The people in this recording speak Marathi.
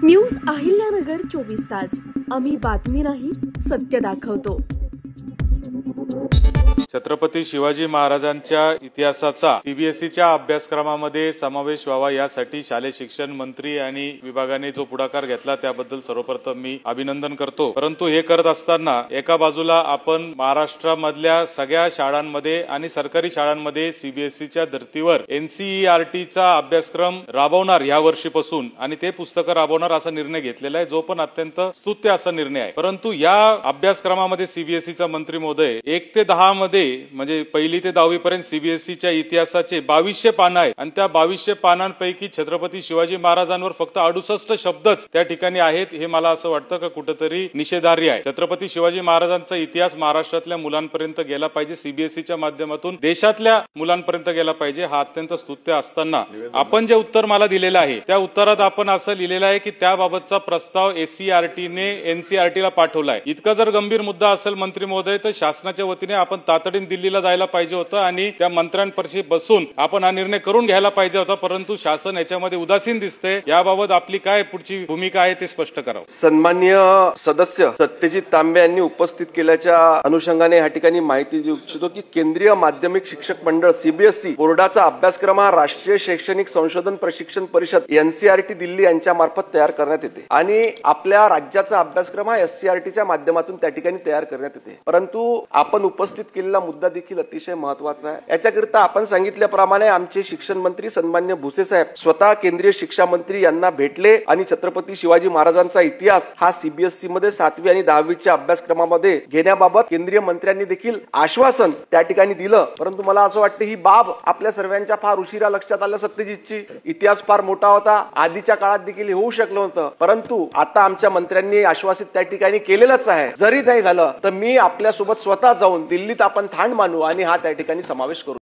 न्यूज अहिल्यानगर 24 तास। आम्ही बातमी नाही सत्य दाखवतो। छत्रपती शिवाजी महाराजांच्या इतिहासाचा सीबीएसईच्या अभ्यासक्रमामध्ये समावेश व्हावा यासाठी शालेय शिक्षण मंत्री आणि विभागाने जो पुढाकार घेतला त्याबद्दल सर्वप्रथम मी अभिनंदन करतो। परंतु हे करत असताना एका बाजूला आपण महाराष्ट्रामधल्या सगळ्या शाळांमध्ये आणि सरकारी शाळांमध्ये सीबीएसईच्या धर्तीवर एनसीईआरटीचा अभ्यासक्रम राबवणार या वर्षीपासून आणि ते पुस्तक राबवणार असा निर्णय घेतलेला आहे, जो पण अत्यंत स्तुत्य असा निर्णय आहे। परंतु या अभ्यासक्रमामध्ये सीबीएसईचा मंत्री महोदय 1 ते 10 मध्ये म्हणजे 1ली ते 10वी पर्यंत सीबीएसईच्या इतिहासाचे 2200 पानं आहेत आणि त्या 2200 पानांपैकी छत्रपती शिवाजी महाराजांवर फक्त 68 शब्दच त्या ठिकाणी आहेत। हे मला असं वाटतं की कुठेतरी निषेधार्ह आहे। छत्रपती शिवाजी महाराजांचा इतिहास महाराष्ट्रातल्या मुलांपर्यंत गेला पाहिजे, सीबीएसईच्या माध्यमातून देशातल्या मुलांपर्यंत गेला पाहिजे, हा अत्यंत स्तुत्य असताना आपण जे उत्तर मला दिलेलं आहे त्या उत्तरात आपण असं लिहिलेलं आहे की त्याबाबतचा प्रस्ताव एससीईआरटीने एनसीईआरटीला पाठवलाय। इतका जर गंभीर मुद्दा असेल मंत्री महोदय तर शासनाच्या वतीने आपण तातडीने दिल्लीला जायला पाहिजे होतं आणि त्या मंत्र्यांपाशी बसून आपण हा निर्णय करून घ्यायला पाहिजे होता, परंतु शासन याच्यामध्ये उदासीन दिसते। याबाबत आपली काय पुढची भूमिका आहे ते स्पष्ट करावं। सन्माननीय सदस्य सत्यजित तांबे यांनी उपस्थित केल्याच्या अनुषंगाने या ठिकाणी माहिती देऊ इच्छितो की केंद्रीय माध्यमिक शिक्षक मंडळ सीबीएसई बोर्डाचा अभ्यासक्रम हा राष्ट्रीय शैक्षणिक संशोधन प्रशिक्षण परिषद एनसीईआरटी दिल्ली यांच्या मार्फत तयार करण्यात येते आणि आपल्या राज्याचा अभ्यासक्रम हा एससीईआरटीच्या माध्यमातून त्या ठिकाणी तयार करण्यात येते। परंतु आपण उपस्थित केलेला मुद्दा देखील अतिशय महत्त्वाचा आहे। याच्याकरिता आपण सांगितल्याप्रमाणे आमचे शिक्षण मंत्री सन्मान्य भुसे साहेब स्वतः केंद्रीय शिक्षा मंत्री यांना भेटले आणि छत्रपती शिवाजी महाराजांचा इतिहास हा सीबीएसई मध्ये 7वी आणि 10वीच्या अभ्यासक्रमामध्ये घेण्याबाबत केंद्रीय मंत्र्यांनी देखील आश्वासन त्या ठिकाणी दिलं। परंतु मला असं वाटतं ही बाब आपल्या सर्वांच्या फार उशिरा लक्षात आलं। सत्यजितची इतिहास फार मोठा होता, आधीच्या काळात देखील होऊ शकलं होतं, परंतु आता आमच्या मंत्र्यांनी आश्वासित त्या ठिकाणी केलेलंच आहे। जरी नाही झालं तर मी आपल्यासोबत स्वतः जाऊन दिल्लीत आपण ठाण मानू आणि हा त्या ठिकाणी समावेश करू।